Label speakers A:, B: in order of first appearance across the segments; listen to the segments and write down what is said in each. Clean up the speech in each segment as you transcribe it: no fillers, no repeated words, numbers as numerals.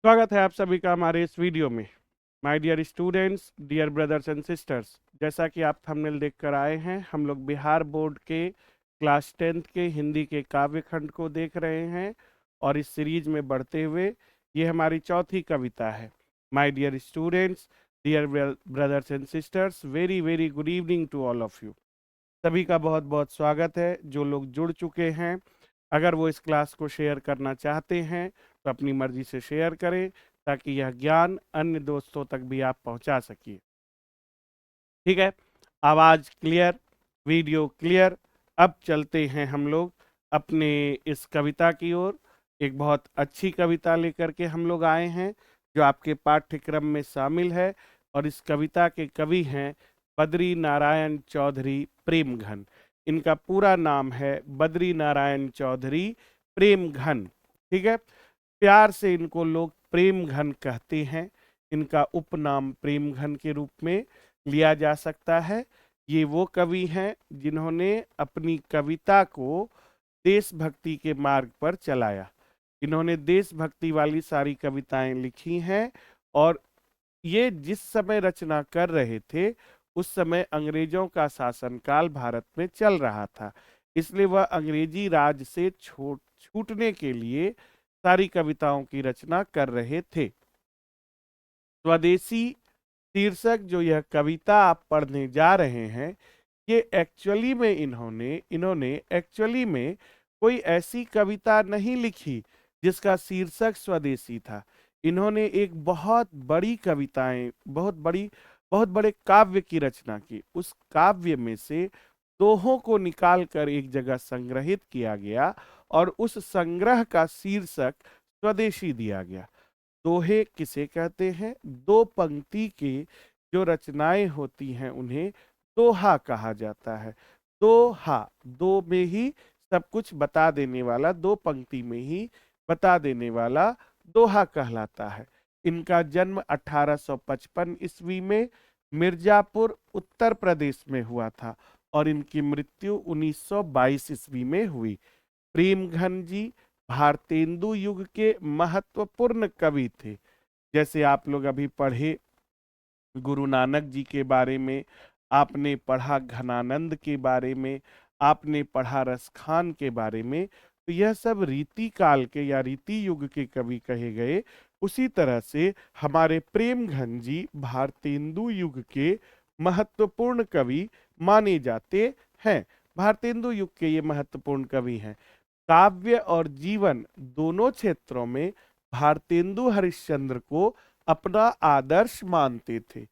A: स्वागत है आप सभी का हमारे इस वीडियो में। My dear students, dear brothers and sisters, जैसा कि आप थंबनेल देख कर आए हैं, हम लोग बिहार बोर्ड के क्लास 10th के हिंदी के काव्य खंड को देख रहे हैं और इस सीरीज में बढ़ते हुए ये हमारी चौथी कविता है। My dear students, dear brothers and sisters, very very good evening to all of you. सभी का बहुत बहुत स्वागत है। जो लोग जुड़ चुके हैं, अगर वो इस क्लास को शेयर करना चाहते हैं तो अपनी मर्जी से शेयर करें ताकि यह ज्ञान अन्य दोस्तों तक भी आप पहुंचा सकिए। ठीक है, आवाज क्लियर, वीडियो क्लियर। अब चलते हैं हम लोग अपने इस कविता की ओर। एक बहुत अच्छी कविता लेकर के हम लोग आए हैं जो आपके पाठ्यक्रम में शामिल है और इस कविता के कवि हैं बद्री नारायण चौधरी प्रेमघन। इनका पूरा नाम है बद्री नारायण चौधरी प्रेमघन। ठीक है, प्यार से इनको लोग प्रेमघन कहते हैं। इनका उपनाम प्रेमघन के रूप में लिया जा सकता है। ये वो कवि हैं जिन्होंने अपनी कविता को देशभक्ति के मार्ग पर चलाया। इन्होंने देशभक्ति वाली सारी कविताएं लिखी हैं और ये जिस समय रचना कर रहे थे उस समय अंग्रेजों का शासनकाल भारत में चल रहा था, इसलिए वह अंग्रेजी राज से छूटने के लिए सारी कविताओं की रचना कर रहे थे। स्वदेशी शीर्षक जो यह कविता आप पढ़ने जा रहे हैं, ये एक्चुअली में इन्होंने एक्चुअली में कोई ऐसी कविता नहीं लिखी जिसका शीर्षक स्वदेशी था। इन्होंने एक बहुत बड़ी कविताएं, बहुत बड़े काव्य की रचना की। उस काव्य में से दोहों को निकाल कर एक जगह संग्रहित किया गया और उस संग्रह का शीर्षक स्वदेशी दिया गया। दोहे किसे कहते हैं? दो पंक्ति के जो रचनाएं होती हैं उन्हें दोहा कहा जाता है। दोहा, दो में ही सब कुछ बता देने वाला, दो पंक्ति में ही बता देने वाला दोहा कहलाता है। इनका जन्म 1855 ईस्वी में मिर्जापुर उत्तर प्रदेश में हुआ था और इनकी मृत्यु 1922 ईस्वी में हुई। प्रेमघन जी भारतेंदु युग के महत्वपूर्ण कवि थे। जैसे आप लोग अभी पढ़े गुरु नानक जी के बारे में, आपने पढ़ा घनानंद के बारे में, आपने पढ़ा रसखान के बारे में, तो यह सब रीति काल के या रीति युग के कवि कहे गए। उसी तरह से हमारे प्रेमघन जी भारतेंदु युग के महत्वपूर्ण कवि माने जाते हैं। भारतेंदु युग के ये महत्वपूर्ण कवि हैं। काव्य और जीवन दोनों क्षेत्रों में भारतेंदु हरिश्चंद्र को अपना आदर्श मानते थे।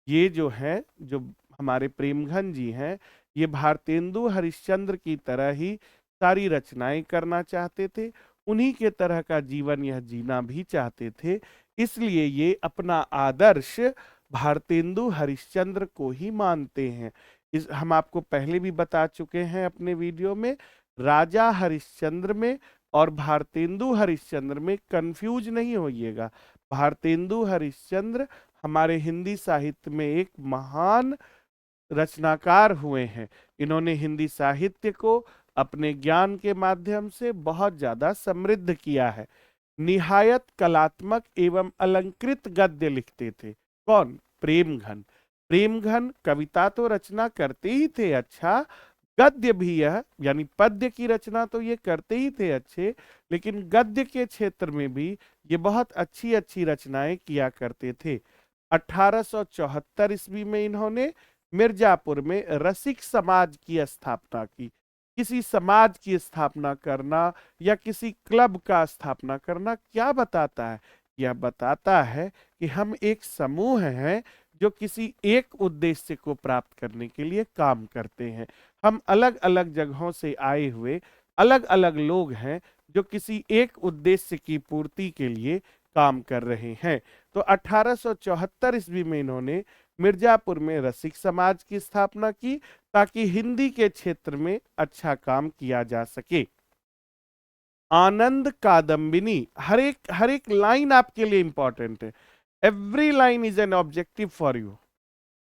A: ये जो है, जो हमारे प्रेमघन जी हैं, ये भारतेंदु हरिश्चंद्र की तरह ही सारी रचनाएं करना चाहते थे। उन्हीं के तरह का जीवन यह जीना भी चाहते थे। इसलिए ये अपना आदर्श भारतेंदु हरिश्चंद्र को ही मानते हैं। इस हम आपको पहले भी बता चुके हैं अपने वीडियो में। राजा हरिश्चंद्र में और भारतेंदु हरिश्चंद्र में कंफ्यूज नहीं होइएगा। भारतेंदु हरिश्चंद्र हमारे हिंदी साहित्य में एक महान रचनाकार हुए हैं। इन्होंने हिंदी साहित्य को अपने ज्ञान के माध्यम से बहुत ज्यादा समृद्ध किया है। निहायत कलात्मक एवं अलंकृत गद्य लिखते थे। कौन? प्रेमघन। प्रेमघन कविता तो रचना करते ही थे, अच्छा गद्य भी, यह यानी पद्य की रचना तो ये करते ही थे अच्छे, लेकिन गद्य के क्षेत्र में भी ये बहुत अच्छी अच्छी रचनाएं किया करते थे। 1874 ईस्वी में इन्होंने मिर्जापुर में रसिक समाज की स्थापना की। किसी समाज की स्थापना करना या किसी क्लब का स्थापना करना क्या बताता है? यह बताता है कि हम एक समूह हैं जो किसी एक उद्देश्य को प्राप्त करने के लिए काम करते हैं। हम अलग अलग जगहों से आए हुए अलग अलग लोग हैं जो किसी एक उद्देश्य की पूर्ति के लिए काम कर रहे हैं। तो 1874 ईस्वी में इन्होंने मिर्जापुर में रसिक समाज की स्थापना की ताकि हिंदी के क्षेत्र में अच्छा काम किया जा सके। आनंद कादम्बिनी, हर एक लाइन आपके लिए इंपॉर्टेंट है। Every line is an objective for you.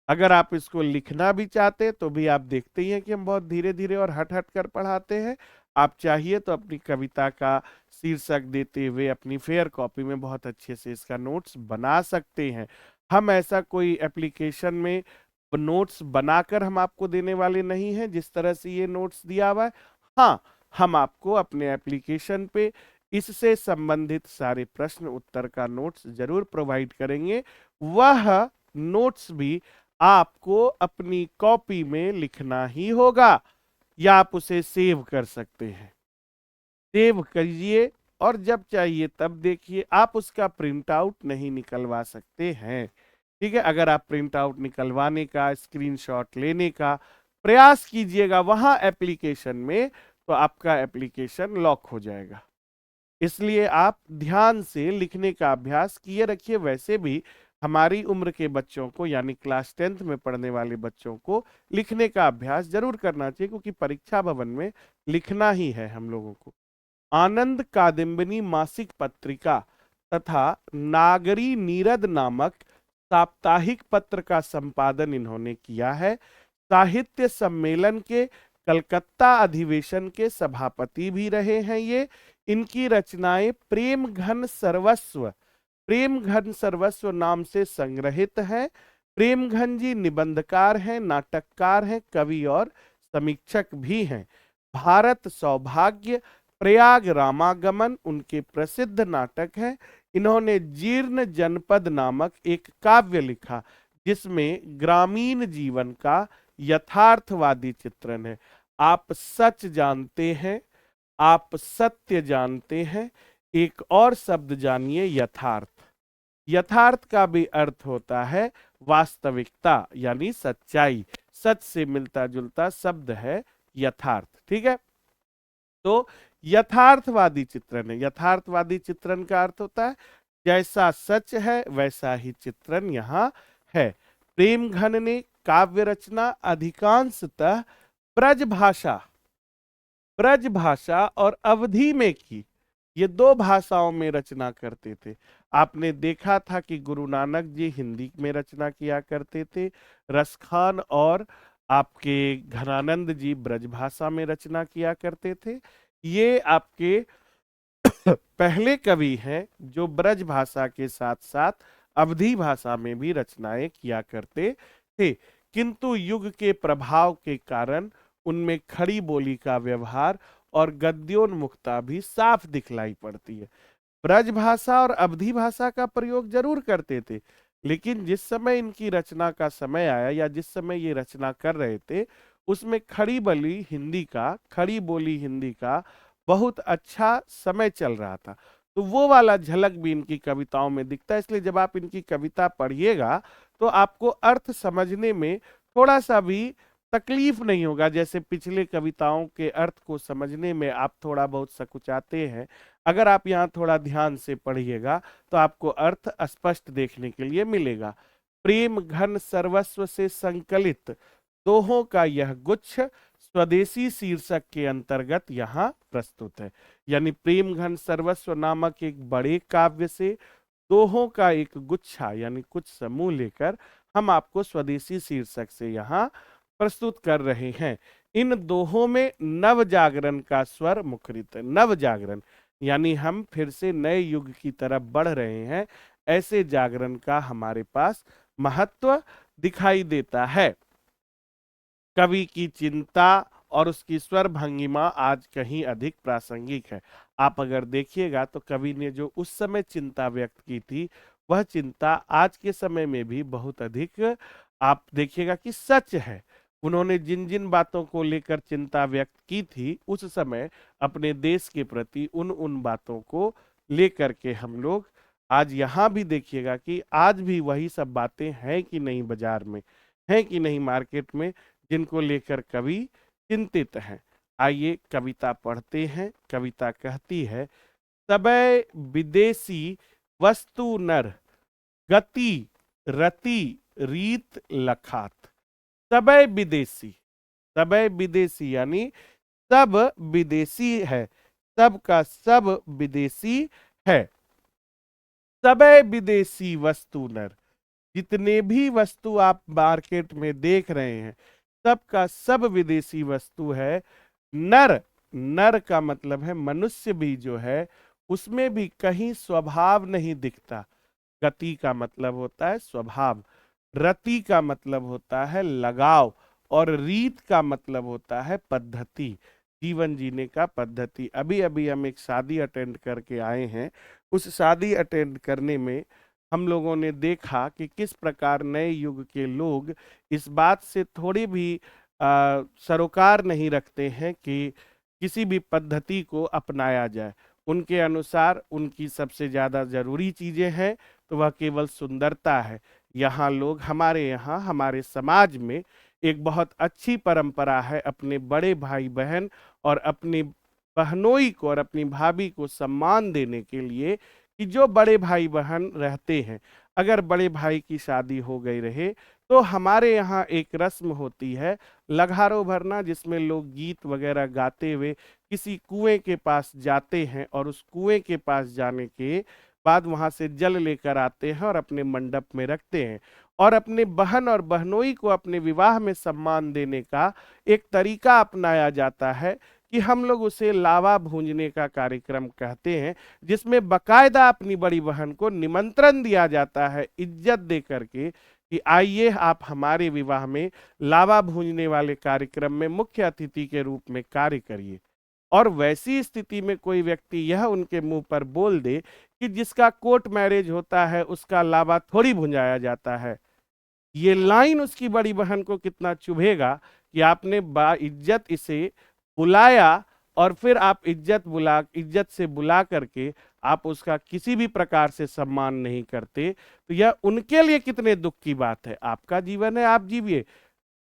A: अगर आप इसको लिखना भी चाहते तो भी आप देखते ही हैं कि हम बहुत धीरे धीरे और हट हट कर पढ़ाते हैं। आप चाहिए तो अपनी कविता का शीर्षक देते हुए अपनी फेयर कॉपी में बहुत अच्छे से इसका नोट्स बना सकते हैं। हम ऐसा कोई एप्लीकेशन में नोट्स बनाकर हम आपको देने वाले नहीं हैं जिस तरह से ये नोट्स दिया हुआ है। हाँ, हम आपको अपने एप्लीकेशन पे इससे संबंधित सारे प्रश्न उत्तर का नोट्स जरूर प्रोवाइड करेंगे। वह नोट्स भी आपको अपनी कॉपी में लिखना ही होगा, या आप उसे सेव कर सकते हैं। सेव करिए और जब चाहिए तब देखिए। आप उसका प्रिंट आउट नहीं निकलवा सकते हैं, ठीक है। अगर आप प्रिंट आउट निकलवाने का, स्क्रीनशॉट लेने का प्रयास कीजिएगा वहां एप्लीकेशन में, तो आपका एप्लीकेशन लॉक हो जाएगा। इसलिए आप ध्यान से लिखने का अभ्यास किए रखिए। वैसे भी हमारी उम्र के बच्चों को, यानी क्लास 10th में पढ़ने वाले बच्चों को लिखने का अभ्यास जरूर करना चाहिए, क्योंकि परीक्षा भवन में लिखना ही है हम लोगों को। आनंद कादम्बिनी मासिक पत्रिका तथा नागरी नीरद नामक साप्ताहिक पत्र का संपादन इन्होंने किया है। साहित्य सम्मेलन के कलकत्ता अधिवेशन के सभापति भी रहे हैं ये। इनकी रचनाएं प्रेम घन सर्वस्व नाम से संग्रहित हैं। प्रेम घन जी निबंधकार हैं, नाटककार हैं, कवि और समीक्षक भी हैं। भारत सौभाग्य, प्रयाग रामागमन उनके प्रसिद्ध नाटक है। इन्होंने जीर्ण जनपद नामक एक काव्य लिखा जिसमें ग्रामीण जीवन का यथार्थवादी चित्रण है। आप सच जानते हैं, आप सत्य जानते हैं, एक और शब्द जानिए, यथार्थ। यथार्थ का भी अर्थ होता है वास्तविकता, यानी सच्चाई। सच से मिलता जुलता शब्द है यथार्थ, ठीक है। तो यथार्थवादी चित्रण है। यथार्थवादी चित्रण का अर्थ होता है जैसा सच है वैसा ही चित्रण यहाँ है। प्रेम घन ने काव्य रचना अधिकांशतः ब्रज भाषा और अवधी में की। ये दो भाषाओं में रचना करते थे। आपने देखा था कि गुरु नानक जी हिंदी में रचना किया करते थे, रसखान और आपके घनानंद जी ब्रज भाषा में रचना किया करते थे। ये आपके पहले कवि हैं जो ब्रज भाषा के साथ साथ अवधी भाषा में भी रचनाएं किया करते थे, किंतु युग के प्रभाव के कारण उनमें खड़ी बोली का व्यवहार और गद्योन्मुखता भी साफ दिखलाई पड़ती है। ब्रज भाषा और अवधी भाषा का प्रयोग जरूर करते थे, लेकिन जिस समय इनकी रचना का समय आया या जिस समय ये रचना कर रहे थे, उसमें खड़ी बोली हिंदी का बहुत अच्छा समय चल रहा था। तो वो वाला झलक भी इनकी कविताओं में दिखता है। इसलिए जब आप इनकी कविता पढ़िएगा तो आपको अर्थ समझने में थोड़ा सा भी तकलीफ नहीं होगा। जैसे पिछले कविताओं के अर्थ को समझने में आप थोड़ा बहुत सकुचाते हैं, अगर आप यहाँ थोड़ा ध्यान से पढ़िएगा तो आपको अर्थ स्पष्ट देखने के लिए मिलेगा। प्रेम घन सर्वस्व से संकलित दोहों का यह गुच्छ स्वदेशी शीर्षक के अंतर्गत यहाँ प्रस्तुत है। यानी प्रेम घन सर्वस्व नामक एक बड़े काव्य से दोहों का एक गुच्छा यानी कुछ समूह लेकर हम आपको स्वदेशी शीर्षक से यहाँ प्रस्तुत कर रहे हैं। इन दोहों में नव जागरण का स्वर मुखरित है। नव जागरण यानी हम फिर से नए युग की तरफ बढ़ रहे हैं, ऐसे जागरण का हमारे पास महत्व दिखाई देता है। कवि की चिंता और उसकी स्वर भंगिमा आज कहीं अधिक प्रासंगिक है। आप अगर देखिएगा तो कवि ने जो उस समय चिंता व्यक्त की थी, वह चिंता आज के समय में भी बहुत अधिक आप देखिएगा कि सच है। उन्होंने जिन जिन बातों को लेकर चिंता व्यक्त की थी उस समय अपने देश के प्रति, उन बातों को लेकर के हम लोग आज यहाँ भी देखिएगा कि आज भी वही सब बातें हैं कि नहीं, बाजार में हैं कि नहीं, मार्केट में, जिनको लेकर कवि चिंतित हैं। आइए कविता पढ़ते हैं। कविता कहती है, सबय विदेशी वस्तु नर गति रति रीत लखात। सबय विदेशी यानी सब विदेशी है, सब का सब विदेशी है। सबय विदेशी वस्तु नर, जितने भी वस्तु आप मार्केट में देख रहे हैं सबका सब विदेशी वस्तु है। नर नर का मतलब है मनुष्य भी जो है उसमें भी कहीं स्वभाव नहीं दिखता। गति का मतलब होता है स्वभाव, रति का मतलब होता है लगाव, और रीत का मतलब होता है पद्धति, जीवन जीने का पद्धति। अभी अभी हम एक शादी अटेंड करके आए हैं। उस शादी अटेंड करने में हम लोगों ने देखा कि किस प्रकार नए युग के लोग इस बात से थोड़ी भी सरोकार नहीं रखते हैं कि किसी भी पद्धति को अपनाया जाए। उनके अनुसार उनकी सबसे ज्यादा जरूरी चीजें हैं तो वह केवल सुंदरता है। यहाँ लोग, हमारे यहाँ, हमारे समाज में एक बहुत अच्छी परंपरा है अपने बड़े भाई बहन और अपनी बहनोई को और अपनी भाभी को सम्मान देने के लिए, कि जो बड़े भाई बहन रहते हैं, अगर बड़े भाई की शादी हो गई रहे तो हमारे यहाँ एक रस्म होती है लघारो भरना, जिसमें लोग गीत वगैरह गाते हुए किसी कुएं के पास जाते हैं और उस कुएं के पास जाने के बाद वहां से जल लेकर आते हैं और अपने मंडप में रखते हैं। और अपने बहन और बहनोई को अपने विवाह में सम्मान देने का एक तरीका अपनाया जाता है कि हम लोग उसे लावा भूंजने का कार्यक्रम कहते हैं, जिसमें बकायदा अपनी बड़ी बहन को निमंत्रण दिया जाता है इज्जत दे करके कि आइए आप हमारे विवाह में लावा भूंजने वाले कार्यक्रम में मुख्य अतिथि के रूप में कार्य करिए। और वैसी स्थिति में कोई व्यक्ति यह उनके मुंह पर बोल दे कि जिसका कोर्ट मैरिज होता है उसका लावा थोड़ी भुंजाया जाता है, ये लाइन उसकी बड़ी बहन को कितना चुभेगा कि आपने बाइज्जत इसे बुलाया और फिर आप इज्जत से बुला करके आप उसका किसी भी प्रकार से सम्मान नहीं करते, तो यह उनके लिए कितने दुख की बात है। आपका जीवन है, आप जीविए।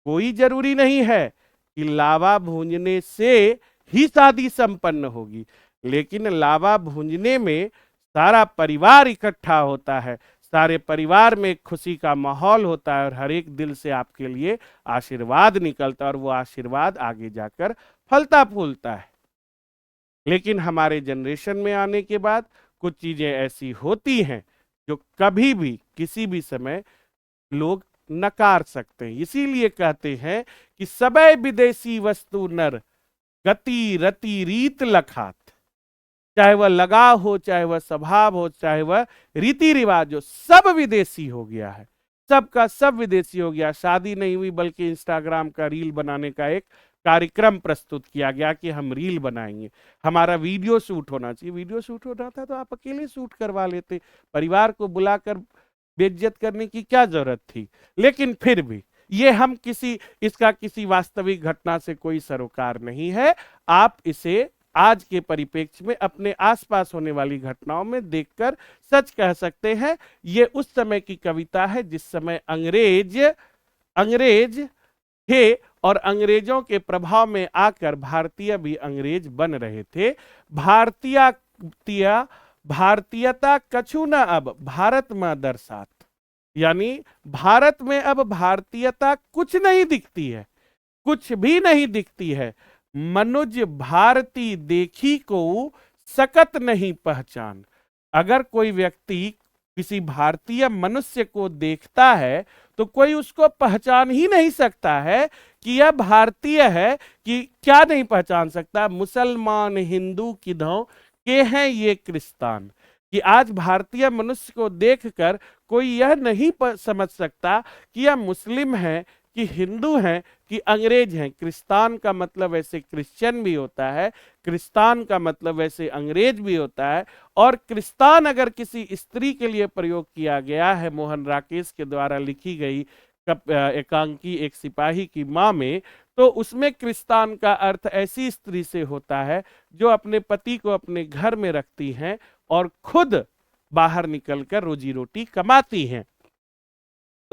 A: कोई जरूरी नहीं है कि लावा भूंजने से ही शादी संपन्न होगी, लेकिन लावा भूंजने में सारा परिवार इकट्ठा होता है, सारे परिवार में खुशी का माहौल होता है और हर एक दिल से आपके लिए आशीर्वाद निकलता है और वो आशीर्वाद आगे जाकर फलता फूलता है। लेकिन हमारे जनरेशन में आने के बाद कुछ चीजें ऐसी होती हैं जो कभी भी किसी भी समय लोग नकार सकते हैं। इसीलिए कहते हैं कि सबे विदेशी वस्तु नर, गति रति रीत लखात। चाहे वह लगाव हो, चाहे वह स्वभाव हो, चाहे वह रीति रिवाज हो, सब विदेशी हो गया है। सबका सब विदेशी हो गया। शादी नहीं हुई बल्कि इंस्टाग्राम का रील बनाने का एक कार्यक्रम प्रस्तुत किया गया कि हम रील बनाएंगे, हमारा वीडियो शूट होना चाहिए। वीडियो शूट होना था तो आप अकेले शूट करवा लेते, परिवार को बुलाकर बेइज्जत करने की क्या जरूरत थी। लेकिन फिर भी ये हम इसका किसी वास्तविक घटना से कोई सरोकार नहीं है। आप इसे आज के परिप्रेक्ष्य में अपने आसपास होने वाली घटनाओं में देखकर सच कह सकते हैं। ये उस समय की कविता है जिस समय अंग्रेज थे और अंग्रेजों के प्रभाव में आकर भारतीय भी अंग्रेज बन रहे थे। भारतीयता कछु न अब भारत में दर्शात, यानी भारत में अब भारतीयता कुछ नहीं दिखती है, कुछ भी नहीं दिखती है। मनुज भारती देखी को सकत नहीं पहचान। अगर कोई व्यक्ति किसी भारतीय मनुष्य को देखता है तो कोई उसको पहचान ही नहीं सकता है कि यह भारतीय है, कि क्या नहीं पहचान सकता। मुसलमान हिंदू किधों के हैं ये क्रिस्तान, कि आज भारतीय मनुष्य को देखकर कोई यह नहीं समझ सकता कि यह मुस्लिम है कि हिंदू हैं कि अंग्रेज हैं। क्रिस्तान का मतलब ऐसे क्रिश्चियन भी होता है, क्रिस्तान का मतलब ऐसे अंग्रेज भी होता है। और क्रिस्तान अगर किसी स्त्री के लिए प्रयोग किया गया है मोहन राकेश के द्वारा लिखी गई एकांकी एक सिपाही की माँ में, तो उसमें क्रिस्तान का अर्थ ऐसी स्त्री से होता है जो अपने पति को अपने घर में रखती हैं और खुद बाहर निकलकर रोजी रोटी कमाती हैं।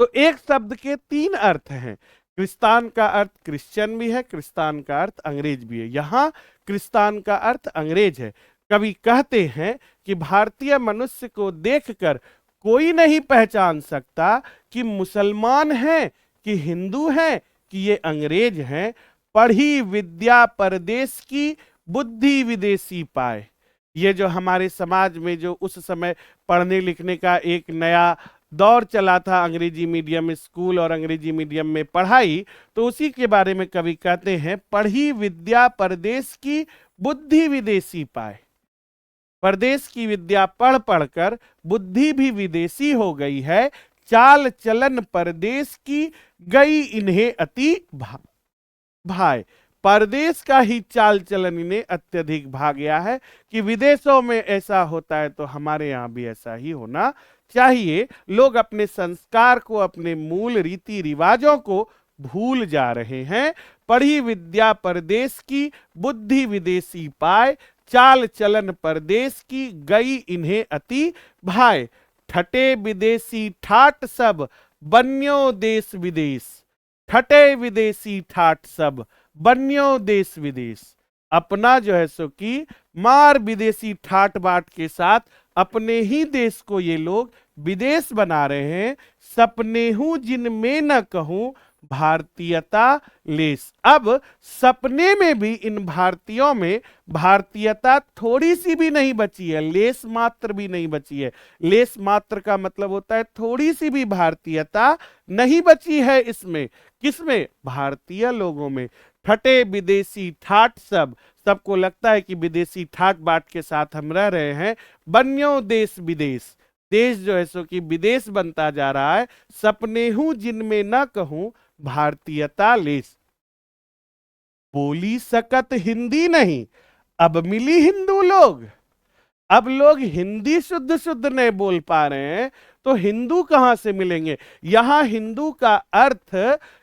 A: तो एक शब्द के तीन अर्थ हैं। क्रिस्तान का अर्थ क्रिश्चियन भी है, क्रिस्तान का अर्थ अंग्रेज भी है। यहाँ क्रिस्तान का अर्थ अंग्रेज है। कवि कहते हैं कि भारतीय मनुष्य को देखकर कोई नहीं पहचान सकता कि मुसलमान हैं कि हिंदू हैं कि ये अंग्रेज हैं। पढ़ी विद्या परदेश की, बुद्धि विदेशी पाए। ये जो हमारे समाज में जो उस समय पढ़ने लिखने का एक नया दौर चला था अंग्रेजी मीडियम स्कूल और अंग्रेजी मीडियम में पढ़ाई, तो उसी के बारे में कवि कहते हैं, पढ़ी विद्या परदेश की, बुद्धि विदेशी पाए। परदेश की विद्या पढ़ पढ़कर बुद्धि भी विदेशी हो गई है, चाल चलन परदेश की, गई इन्हें अति भाए। परदेश का ही चाल चलन इन्हें अत्यधिक भा गया है कि विदेशों में ऐसा होता है तो हमारे यहाँ भी ऐसा ही होना चाहिए। लोग अपने संस्कार को, अपने मूल रीति रिवाजों को भूल जा रहे हैं। पढ़ी विद्या परदेश की, बुद्धि विदेशी पाए, चाल चलन परदेश की, गई इन्हें अति भाए। ठटे विदेशी ठाट सब, बन्यो देश विदेश। ठटे विदेशी ठाट सब, बन्यो देश विदेश। अपना जो है सो कि मार विदेशी ठाट बाट के साथ अपने ही देश को ये लोग विदेश बना रहे हैं। सपने हूं जिनमें न कहूं भारतीयता लेस। अब सपने में भी इन भारतीयों में भारतीयता थोड़ी सी भी नहीं बची है, लेस मात्र भी नहीं बची है। लेस मात्र का मतलब होता है थोड़ी सी भी भारतीयता नहीं बची है इसमें। किसमें? भारतीय लोगों में। ठटे विदेशी ठाट सब, सबको लगता है कि विदेशी ठाट बाट के साथ हम रह रहे हैं। बन्यो देश विदेश, देश जो है सो कि विदेश बनता जा रहा है। सपने हूं जिनमें न कहूं भारतीयता लेस। बोली सकत हिंदी नहीं, अब मिली हिंदू लोग। अब लोग हिंदी शुद्ध शुद्ध नहीं बोल पा रहे हैं तो हिंदू कहां से मिलेंगे? यहां हिंदू का अर्थ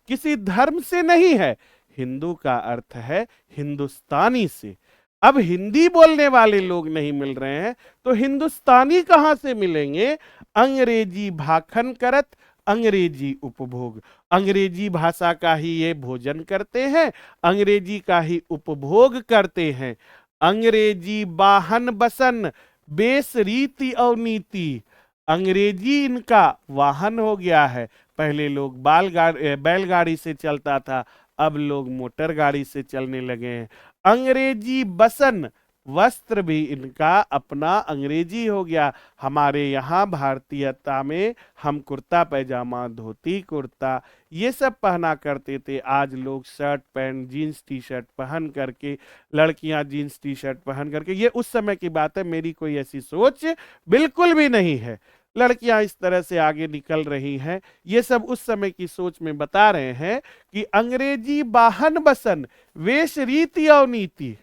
A: किसी धर्म से नहीं है, हिंदू का अर्थ है हिंदुस्तानी से। अब हिंदी बोलने वाले लोग नहीं मिल रहे हैं तो हिंदुस्तानी कहां से मिलेंगे? अंग्रेजी भाखन करत, अंग्रेजी उपभोग। अंग्रेजी भाषा का ही ये भोजन करते हैं, अंग्रेजी का ही उपभोग करते हैं। अंग्रेजी वाहन बसन, बेस रीति और नीति। अंग्रेजी इनका वाहन हो गया है। पहले लोग बैलगाड़ी से चलता था, अब लोग मोटर गाड़ी से चलने लगे हैं। अंग्रेजी बसन, वस्त्र भी इनका अपना अंग्रेजी हो गया। हमारे यहाँ भारतीयता में हम कुर्ता पैजामा, धोती कुर्ता ये सब पहना करते थे। आज लोग shirt pant, jeans T shirt पहन करके, लड़कियां जीन्स टी शर्ट पहन करके, ये उस समय की बात है, मेरी कोई ऐसी सोच बिल्कुल भी नहीं है। लड़कियां इस तरह से आगे निकल रही हैं, ये सब उस समय की सोच में बता रहे हैं कि अंग्रेजी वाहन बसन, वेश रीति और नीति।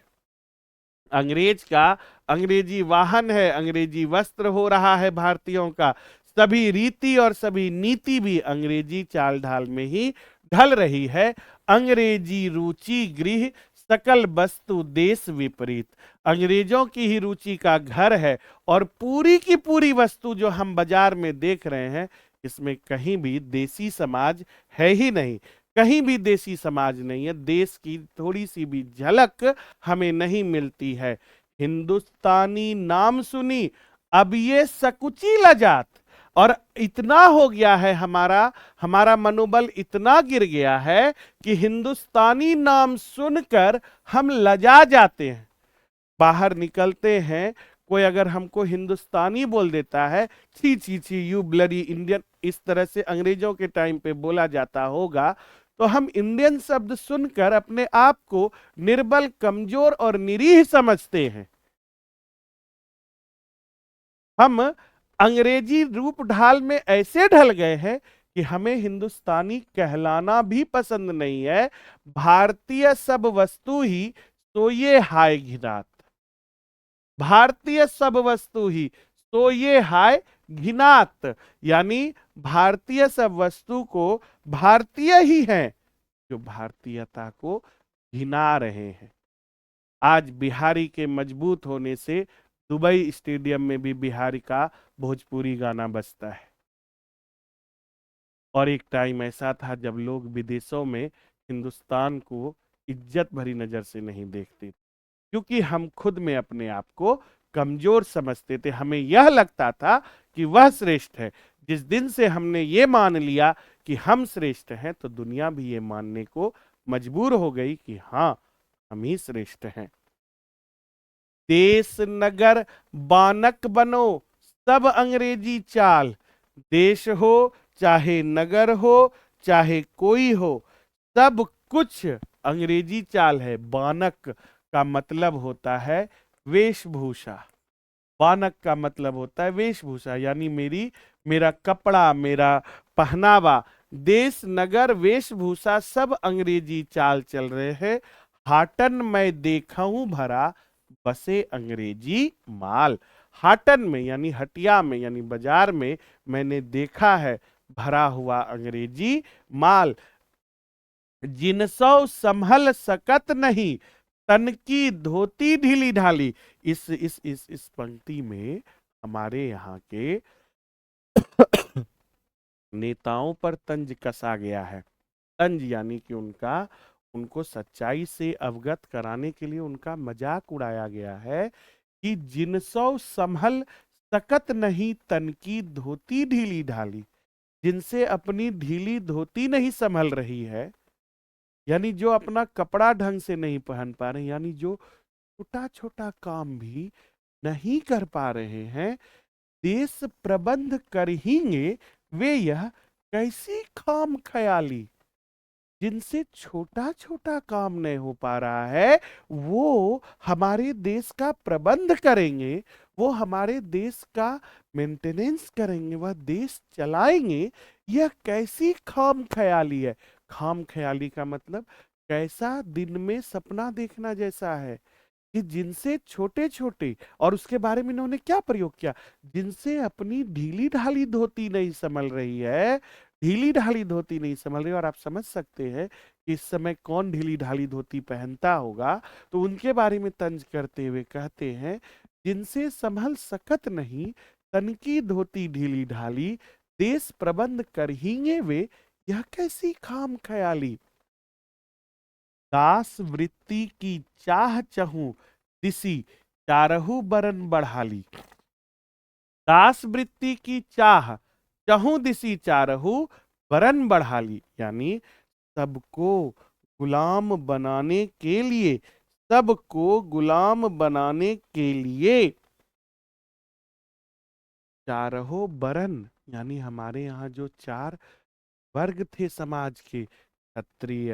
A: अंग्रेज का अंग्रेजी वाहन है, अंग्रेजी वस्त्र हो रहा है भारतीयों का। सभी रीति और सभी नीति भी अंग्रेजी चाल ढाल में ही ढल रही है। अंग्रेजी रुचि गृह, सकल वस्तु देश विपरीत। अंग्रेजों की ही रुचि का घर है और पूरी की पूरी वस्तु जो हम बाजार में देख रहे हैं, इसमें कहीं भी देसी समाज है ही नहीं, कहीं भी देसी समाज नहीं है। देश की थोड़ी सी भी झलक हमें नहीं मिलती है। हिंदुस्तानी नाम सुनी, अब ये सकुची लजात। और इतना हो गया है, हमारा मनोबल इतना गिर गया है कि हिंदुस्तानी नाम सुनकर हम लजा जाते हैं। बाहर निकलते हैं, कोई अगर हमको हिंदुस्तानी बोल देता है, छी छी छी यू ब्लडी इंडियन, इस तरह से अंग्रेजों के टाइम पे बोला जाता होगा, तो हम इंडियन शब्द सुनकर अपने आप को निर्बल, कमजोर और निरीह समझते हैं। हम अंग्रेजी रूप ढाल में ऐसे ढल गए हैं कि हमें हिंदुस्तानी कहलाना भी पसंद नहीं है। भारतीय सब वस्तु ही तो ये हाय घिनात, भारतीय सब वस्तु ही तो ये हाय घिनात, यानी भारतीय सब वस्तु को भारतीय ही हैं जो भारतीयता को घिना रहे हैं। आज बिहारी के मजबूत होने से दुबई स्टेडियम में भी बिहारी का भोजपुरी गाना बजता है। और एक टाइम ऐसा था जब लोग विदेशों में हिंदुस्तान को इज्जत भरी नजर से नहीं देखते, क्योंकि हम खुद में अपने आप को कमजोर समझते थे। हमें यह लगता था कि वह श्रेष्ठ है। जिस दिन से हमने ये मान लिया कि हम श्रेष्ठ हैं, तो दुनिया भी ये मानने को मजबूर हो गई कि हाँ, हम ही श्रेष्ठ हैं। देश नगर बानक बनो, सब अंग्रेजी चाल। देश हो चाहे नगर हो चाहे कोई हो, सब कुछ अंग्रेजी चाल है। बानक का मतलब होता है वेशभूषा। बानक का मतलब होता है वेशभूषा, यानी मेरा कपड़ा, मेरा पहनावा, देश नगर वेशभूषा सब अंग्रेजी चाल चल रहे हैं। हाटन मैं देखा हूं भरा, बसे अंग्रेजी माल। हाटन में यानी हटिया में यानी बाजार में मैंने देखा है भरा हुआ अंग्रेजी माल। जिनसौ संभल सकत नहीं, तन की धोती ढीली ढाली। इस पंक्ति में हमारे यहाँ के नेताओं पर तंज कसा गया है। तंज यानी कि उनको सच्चाई से अवगत कराने के लिए उनका मजाक उड़ाया गया है कि जिनसौ संभल सकत नहीं, तन की धोती ढीली ढाली। जिनसे अपनी ढीली धोती नहीं संभल रही है, यानी जो अपना कपड़ा ढंग से नहीं पहन पा रहे, यानी जो छोटा छोटा काम भी नहीं कर पा रहे हैं, देश प्रबंध कर हींगे वे यह कैसी खाम ख्याली। जिनसे छोटा छोटा काम नहीं हो पा रहा है, वो हमारे देश का प्रबंध करेंगे, वो हमारे देश का मेंटेनेंस करेंगे, वह देश चलाएंगे। यह कैसी खाम ख्याली है। खाम ख्याली का मतलब कैसा दिन में सपना देखना जैसा है कि जिनसे छोटे छोटे, और उसके बारे में इन्होंने क्या प्रयोग किया, जिनसे अपनी ढीली ढाली धोती नहीं संभल रही है। ढीली ढाली धोती नहीं संभल रही, और आप समझ सकते हैं कि इस समय कौन ढीली ढाली धोती पहनता होगा। तो उनके बारे में तंज करते हुए कहते हैं, जिनसे संभल सकत नहीं, तन की धोती ढीली ढाली, देश प्रबंध कर हींगे वे यह कैसी खाम ख्याली। दास वृत्ति की चाह चहूं दिसी, चारहु बरन बढ़ाली। दास वृत्ति की चाह चहूं दिसी, चारहु बरन बढ़ाली, यानी सबको गुलाम बनाने के लिए, सबको गुलाम बनाने के लिए चारहों बरन, यानी हमारे यहाँ जो चार वर्ग थे समाज के, क्षत्रिय,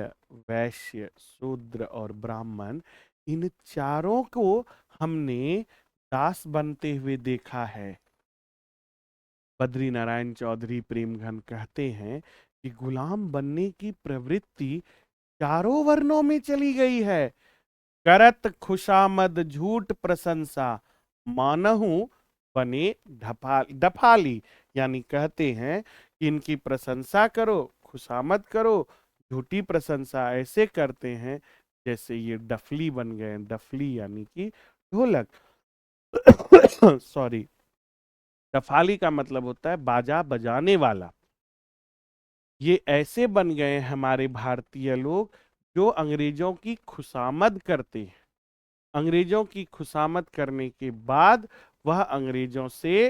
A: वैश्य, शूद्र और ब्राह्मण, इन चारों को हमने दास बनते हुए देखा है। बद्री नारायण चौधरी प्रेमघन कहते हैं कि गुलाम बनने की प्रवृत्ति चारों वर्णों में चली गई है। करत खुशामद झूठ प्रशंसा, मानहु बने डफाली, यानी कहते हैं कि इनकी प्रशंसा करो, खुशामद करो, झूठी प्रशंसा ऐसे करते हैं जैसे ये डफली बन गए। डफली यानी कि ढोलक। सॉरी, डफाली का मतलब होता है बाजा बजाने वाला। ये ऐसे बन गए हमारे भारतीय लोग जो अंग्रेजों की खुशामद करते हैं। अंग्रेजों की खुशामद करने के बाद वह अंग्रेजों से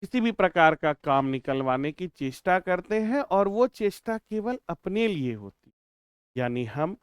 A: किसी भी प्रकार का काम निकलवाने की चेष्टा करते हैं, और वो चेष्टा केवल अपने लिए होती, यानी हम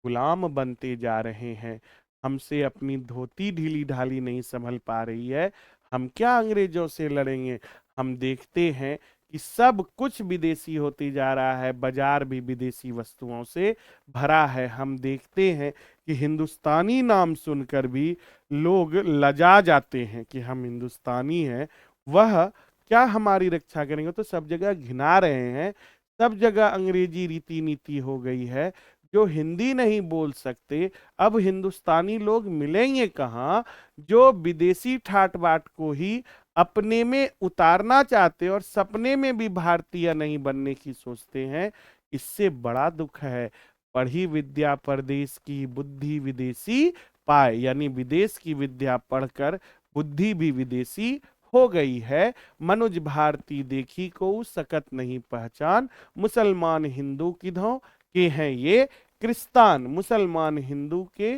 A: गुलाम बनते जा रहे हैं। हमसे अपनी धोती ढीली ढाली नहीं संभल पा रही है, हम क्या अंग्रेजों से लड़ेंगे। हम देखते हैं कि सब कुछ विदेशी होती जा रहा है, बाजार भी विदेशी वस्तुओं से भरा है। हम देखते हैं कि हिंदुस्तानी नाम सुनकर भी लोग लजा जाते हैं कि हम हिंदुस्तानी हैं, वह क्या हमारी रक्षा करेंगे। तो सब जगह घिना रहे हैं, सब जगह अंग्रेजी रीति नीति हो गई है। जो हिंदी नहीं बोल सकते, अब हिंदुस्तानी लोग मिलेंगे कहाँ, जो विदेशी ठाट बाट को ही अपने में उतारना चाहते और सपने में भी भारतीय नहीं बनने की सोचते हैं। इससे बड़ा दुख है। पढ़ी विद्या परदेश की, बुद्धि विदेशी पाए, यानी विदेश की विद्या पढ़कर बुद्धि भी विदेशी हो गई है। मनुज भारती देखी को सकत नहीं पहचान, मुसलमान हिंदू किधों के हैं ये क्रिस्तान। मुसलमान हिंदू के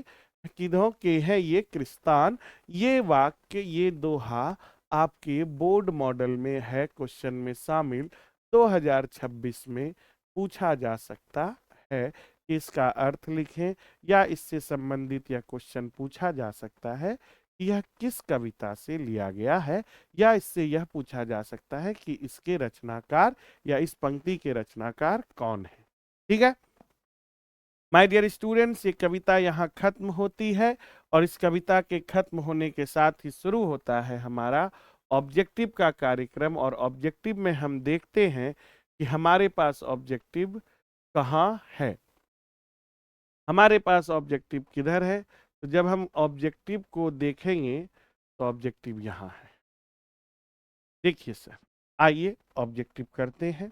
A: किधों के हैं ये क्रिस्तान। ये वाक्य, ये दोहा आपके बोर्ड मॉडल में है, क्वेश्चन में शामिल। 2026 में पूछा जा सकता है कि इसका अर्थ लिखें, या इससे संबंधित यह क्वेश्चन पूछा जा सकता है कि यह किस कविता से लिया गया है, या इससे यह पूछा जा सकता है कि इसके रचनाकार या इस पंक्ति के रचनाकार कौन है। ठीक है माय डियर स्टूडेंट्स, ये कविता यहाँ खत्म होती है और इस कविता के खत्म होने के साथ ही शुरू होता है हमारा ऑब्जेक्टिव का कार्यक्रम। और ऑब्जेक्टिव में हम देखते हैं कि हमारे पास ऑब्जेक्टिव कहाँ है। हमारे पास ऑब्जेक्टिव किधर है? तो जब हम ऑब्जेक्टिव को देखेंगे तो ऑब्जेक्टिव यहाँ है। देखिए सर, आइए ऑब्जेक्टिव करते हैं।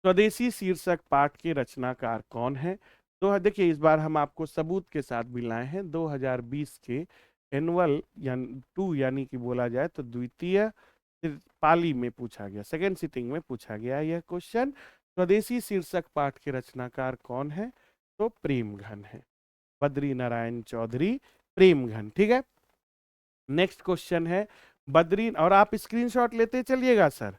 A: स्वदेशी शीर्षक पाठ के रचनाकार कौन है? तो देखिए, इस बार हम आपको सबूत के साथ भी लाए हैं। 2020 के एनुअल यानी कि बोला जाए तो द्वितीय पाली में पूछा गया, सेकेंड सिटिंग में पूछा गया यह क्वेश्चन। स्वदेशी शीर्षक पाठ के रचनाकार कौन है? तो प्रेमघन है, बद्री नारायण चौधरी प्रेमघन। ठीक है, नेक्स्ट क्वेश्चन है बद्री, और आप स्क्रीनशॉट लेते चलिएगा सर,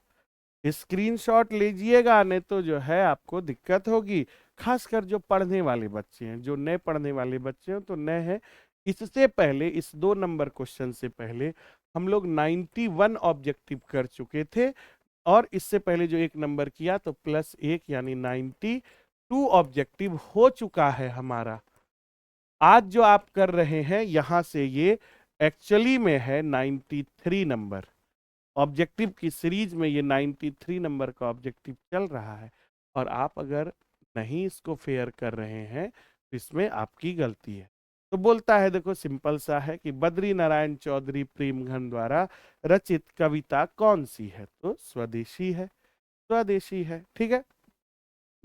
A: स्क्रीनशॉट लीजिएगा, नहीं तो जो है आपको दिक्कत होगी। खासकर जो पढ़ने वाले बच्चे हैं, जो नए पढ़ने वाले बच्चे हैं तो नए हैं। इससे पहले, इस 2 नंबर क्वेश्चन से पहले हम लोग 91 ऑब्जेक्टिव कर चुके थे, और इससे पहले जो 1 नंबर किया तो +1 यानी 92 ऑब्जेक्टिव हो चुका है हमारा। आज जो आप कर रहे हैं यहां से ये एक्चुअली में है 93 नंबर ऑब्जेक्टिव की सीरीज में। ये 93 नंबर का ऑब्जेक्टिव चल रहा है, और आप अगर नहीं इसको फेयर कर रहे हैं तो इसमें आपकी गलती है। तो बोलता है, देखो सिंपल सा है कि बद्री नारायण चौधरी प्रेमघन द्वारा रचित कविता कौन सी है? तो स्वदेशी है, स्वदेशी है। ठीक है,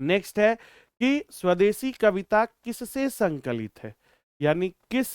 A: नेक्स्ट है कि स्वदेशी कविता किससे संकलित है, यानी किस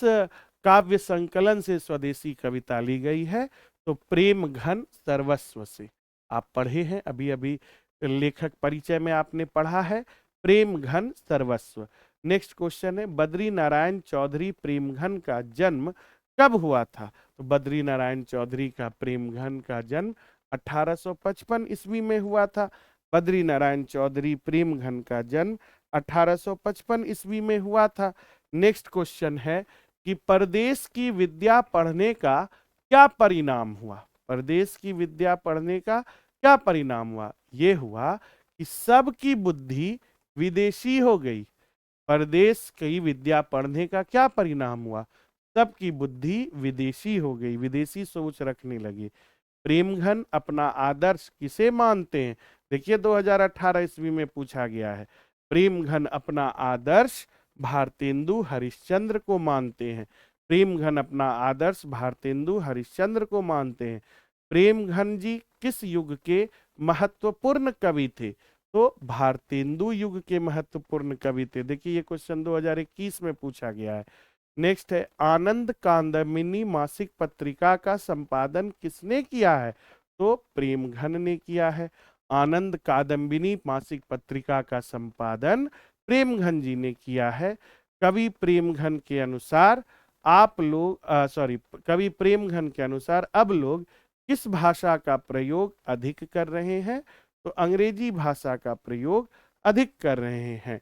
A: काव्य संकलन से स्वदेशी कविता ली गई है? तो प्रेमघन सर्वस्व से। आप पढ़े हैं अभी अभी, लेखक परिचय में आपने पढ़ा है प्रेमघन सर्वस्व। नेक्स्ट क्वेश्चन है बद्री नारायण चौधरी प्रेमघन का जन्म कब हुआ था? तो बद्री नारायण चौधरी का प्रेमघन का जन्म 1855 ईस्वी में हुआ था। बद्री नारायण चौधरी प्रेमघन का जन्म 1855 ईस्वी में हुआ था। नेक्स्ट क्वेश्चन है कि परदेश की विद्या पढ़ने का क्या परिणाम हुआ? परदेश की विद्या पढ़ने का क्या परिणाम हुआ? ये हुआ कि सबकी बुद्धि विदेशी हो गई। परदेश की विद्या पढ़ने का क्या परिणाम हुआ? सबकी बुद्धि विदेशी हो गई, विदेशी सोच रखने लगे। प्रेमघन अपना आदर्श किसे मानते हैं? देखिए 2018 ईस्वी में पूछा गया है। प्रेमघन अपना आदर्श भारतेंदु हरिश्चंद्र को मानते हैं। प्रेमघन अपना आदर्श भारतेंदु हरिश्चंद्र को मानते हैं। प्रेमघन जी किस युग के महत्वपूर्ण कवि थे? तो भारतेंदु युग के महत्वपूर्ण कवि थे। देखिए ये क्वेश्चन 2021 में पूछा गया है। नेक्स्ट है आनंद कादंबिनी मासिक पत्रिका का संपादन किसने किया है? तो प्रेमघन ने किया है। आनंद कादंबिनी मासिक पत्रिका का संपादन प्रेमघन जी ने किया है। कवि प्रेमघन के अनुसार कवि प्रेमघन के अनुसार अब लोग किस भाषा का प्रयोग अधिक कर रहे हैं? तो अंग्रेजी भाषा का प्रयोग अधिक कर रहे हैं।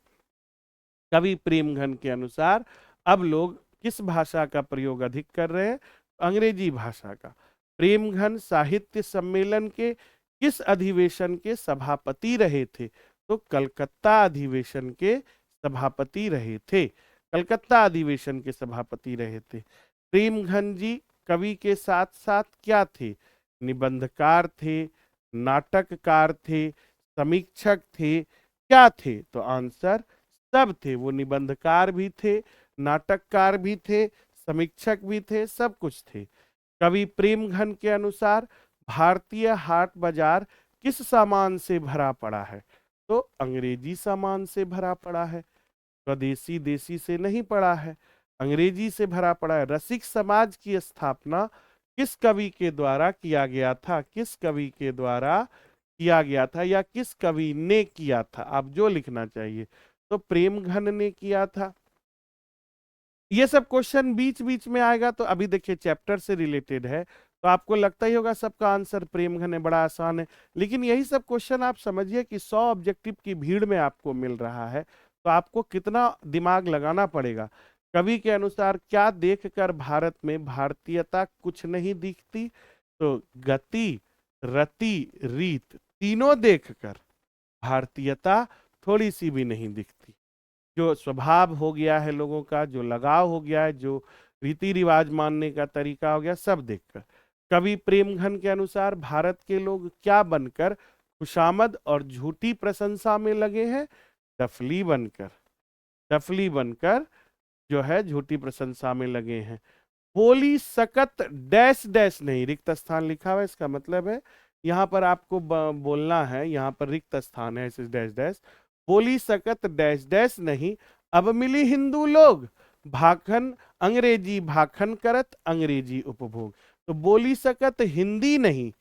A: कवि प्रेमघन के अनुसार अब लोग किस भाषा का प्रयोग अधिक कर रहे हैं? अंग्रेजी भाषा का। प्रेमघन साहित्य सम्मेलन के किस अधिवेशन के सभापति रहे थे? तो कलकत्ता अधिवेशन के सभापति रहे थे। कलकत्ता अधिवेशन के सभापति रहे थे। प्रेमघन जी कवि के साथ साथ क्या थे? निबंधकार थे, नाटककार थे, समीक्षक थे, क्या थे? तो आंसर सब थे। वो निबंधकार भी थे, नाटककार भी थे, समीक्षक भी थे, सब कुछ थे। कवि प्रेमघन के अनुसार भारतीय हाट बाजार किस सामान से भरा पड़ा है? तो अंग्रेजी सामान से भरा पड़ा है, स्वदेशी देशी से नहीं पड़ा है, अंग्रेजी से भरा पड़ा है। रसिक समाज की स्थापना किस कवि के द्वारा किया गया था? किस कवि के द्वारा किया गया था, या किस कवि ने किया था? आप जो लिखना चाहिए। तो प्रेमघन ने किया था। ये सब क्वेश्चन बीच बीच में आएगा, तो अभी देखिए चैप्टर से रिलेटेड है, तो आपको लगता ही होगा सबका आंसर प्रेमघन है, बड़ा आसान है। लेकिन यही सब क्वेश्चन आप समझिए कि 100 ऑब्जेक्टिव की भीड़ में आपको मिल रहा है, तो आपको कितना दिमाग लगाना पड़ेगा। कवि के अनुसार क्या देखकर भारत में भारतीयता कुछ नहीं दिखती? तो गति, रति, रीत, तीनों देखकर भारतीयता थोड़ी सी भी नहीं दिखती। जो स्वभाव हो गया है लोगों का, जो लगाव हो गया है, जो रीति रिवाज मानने का तरीका हो गया, सब देखकर। कवि प्रेमघन के अनुसार भारत के लोग क्या बनकर खुशामद और झूठी प्रशंसा में लगे हैं? डफली बनकर, डफली बनकर जो है झूठी प्रशंसा में लगे हैं। बोली सकत डैश डैश नहीं, रिक्त स्थान लिखा हुआ है, इसका मतलब है यहां पर आपको बोलना है, यहां पर रिक्त स्थान है इस डैश डैश। बोली सकत डैश डैश नहीं, अब मिली हिंदू लोग भाखन अंग्रेजी भाखन करत अंग्रेजी उपभोग। तो बोली सकत हिंदी नहीं,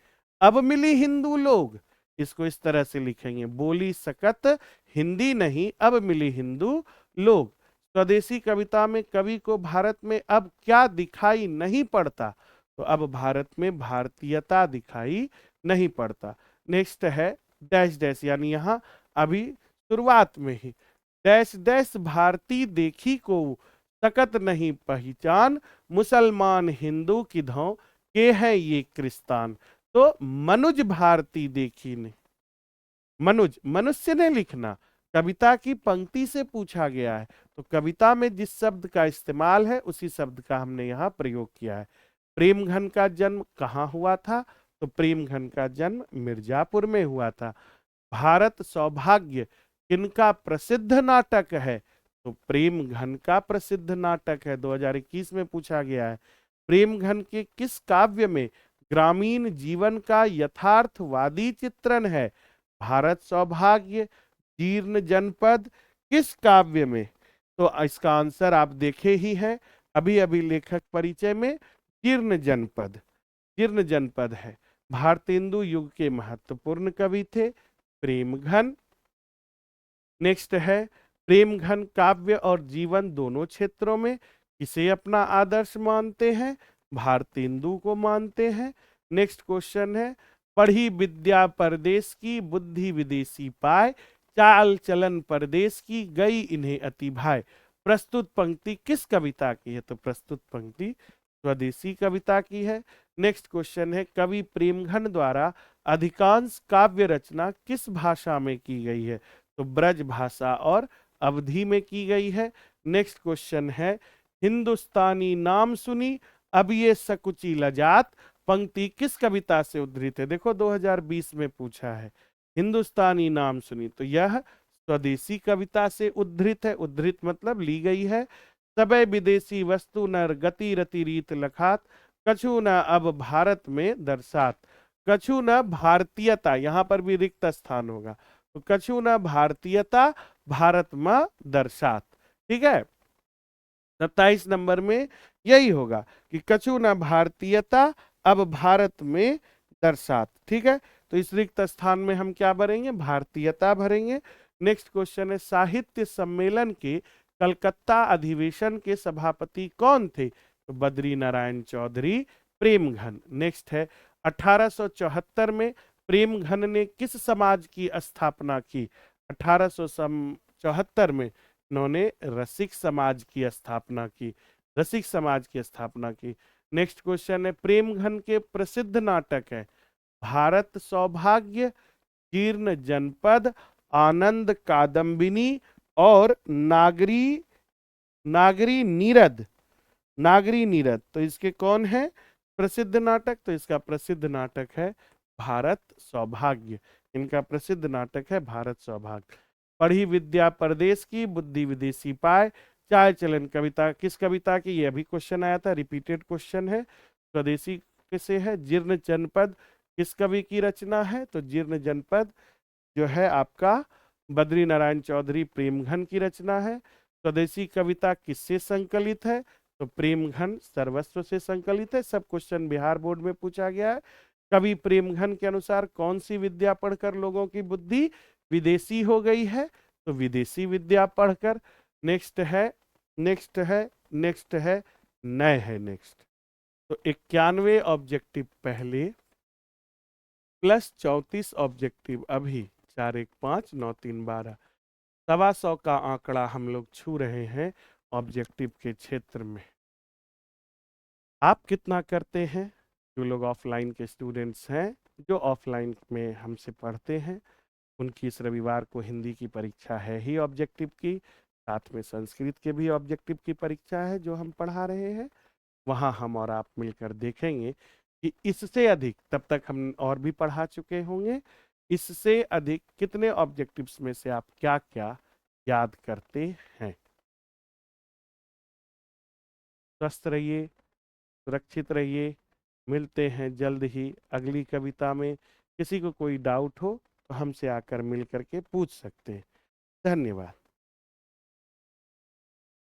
A: अब मिली हिंदू लोग, इसको इस तरह से लिखेंगे, बोली सकत हिंदी नहीं, अब मिली हिंदू लोग। स्वदेशी कविता में कवि को भारत में अब क्या दिखाई नहीं पड़ता? तो अब भारत में भारतीयता दिखाई नहीं पड़ता। नेक्स्ट है डैश डैश, यानी यहां अभी शुरुआत में ही डैश डैश भारती देखी को सकत नहीं पहचान, मुसलमान हिंदू किधों के है ये क्रिस्तान। तो मनुज भारती देखी ने, मनुज मनुष्य ने लिखना, कविता की पंक्ति से पूछा गया है, तो कविता में जिस शब्द का इस्तेमाल है उसी शब्द का हमने यहाँ प्रयोग किया है। प्रेमघन का जन्म कहाँ हुआ था? तो प्रेमघन का जन्म मिर्जापुर में हुआ था। भारत सौभाग्य किनका प्रसिद्ध नाटक है? तो प्रेमघन का प्रसिद्ध नाटक है, 2021 में पूछा गया है। प्रेमघन के किस काव्य में ग्रामीण जीवन का यथार्थवादी चित्रण है? भारत सौभाग्य, जीर्ण जनपद, किस काव्य में? तो इसका आंसर आप देखे ही हैं अभी अभी लेखक परिचय में, जीर्ण जनपद, जीर्ण जनपद है। भारतेंदु युग के महत्वपूर्ण कवि थे प्रेमघन। नेक्स्ट है, प्रेमघन काव्य और जीवन दोनों क्षेत्रों में किसे अपना आदर्श मानते हैं? भारतेंदु को मानते हैं। नेक्स्ट क्वेश्चन है, पढ़ी विद्या परदेश की बुद्धि विदेशी पाए, चाल चलन परदेश की गई इन्हें अति भाए। प्रस्तुत पंक्ति किस कविता की है? तो प्रस्तुत पंक्ति स्वदेशी कविता की है। नेक्स्ट क्वेश्चन है, कवि प्रेमघन द्वारा अधिकांश काव्य रचना किस भाषा में की गई है? तो ब्रज भाषा और अवधी में की गई है। नेक्स्ट क्वेश्चन है, हिंदुस्तानी नाम सुनी अब ये सकुची लजात, पंक्ति किस कविता से उद्धृत है? देखो 2020 में पूछा है, हिंदुस्तानी नाम सुनी, तो यह स्वदेशी कविता से उद्धृत है, उद्धृत मतलब ली गई है। सबे विदेशी वस्तु नर गति रति रीत लखात, कछु न अब भारत में दर्शात। कछु न भारतीयता, यहां पर भी रिक्त स्थान होगा, तो कछु न भारतीयता भारत में दर्शात। ठीक है, 27 नंबर में यही होगा कि कछु न भारतीयता अब भारत में दर्शात। ठीक है, तो इस रिक्त स्थान में हम क्या भरेंगे? भारतीयता भरेंगे। नेक्स्ट क्वेश्चन है, साहित्य सम्मेलन के कलकत्ता अधिवेशन के सभापति कौन थे? तो बद्री नारायण चौधरी प्रेमघन। नेक्स्ट है, 1874 में प्रेमघन ने किस समाज की स्थापना की? 1874 में उन्होंने रसिक समाज की स्थापना की, रसिक समाज की स्थापना की। नेक्स्ट क्वेश्चन है, प्रेमघन के प्रसिद्ध नाटक है भारत सौभाग्य, जीर्ण जनपद, आनंद कादम्बिनी और नागरी, नागरी नीरद, नागरी नीरद। तो इसके कौन है प्रसिद्ध नाटक? तो इसका प्रसिद्ध नाटक है भारत सौभाग्य, इनका प्रसिद्ध नाटक है भारत सौभाग्य। पढ़ी विद्या परदेश की बुद्धि विदेशी पाए, चाल चलन कविता किस कविता की? ये अभी क्वेश्चन आया था, रिपीटेड क्वेश्चन है। स्वदेशी किसे है? जीर्ण जनपद किस कवि की रचना है? तो जीर्ण जनपद जो है आपका बद्री नारायण चौधरी प्रेमघन की रचना है। स्वदेशी कविता किससे संकलित है? तो प्रेमघन सर्वस्व से संकलित है। सब क्वेश्चन बिहार बोर्ड में पूछा गया है। कवि प्रेमघन के अनुसार कौन सी विद्या पढ़कर लोगों की बुद्धि विदेशी हो गई है? तो विदेशी विद्या पढ़कर। नेक्स्ट है, नेक्स्ट है, नेक्स्ट है, नए है नेक्स्ट। तो 91 ऑब्जेक्टिव पहले प्लस 34 ऑब्जेक्टिव अभी, 4 1 5 9 3 12, 125 का आंकड़ा हम लोग छू रहे हैं। ऑब्जेक्टिव के क्षेत्र में। आप कितना करते हैं? जो लोग ऑफलाइन के स्टूडेंट्स हैं, जो ऑफलाइन में हमसे पढ़ते हैं, उनकी इस रविवार को हिंदी की परीक्षा है ही ऑब्जेक्टिव की, साथ में संस्कृत के भी ऑब्जेक्टिव की परीक्षा है जो हम पढ़ा रहे हैं। वहाँ हम और आप मिलकर देखेंगे कि इससे अधिक, तब तक हम और भी पढ़ा चुके होंगे, इससे अधिक कितने ऑब्जेक्टिव्स में से आप क्या क्या याद करते हैं। स्वस्थ रहिए, सुरक्षित रहिए। मिलते हैं जल्द ही अगली कविता में। किसी को कोई डाउट हो तो हमसे आकर मिल करके पूछ सकते हैं। धन्यवाद।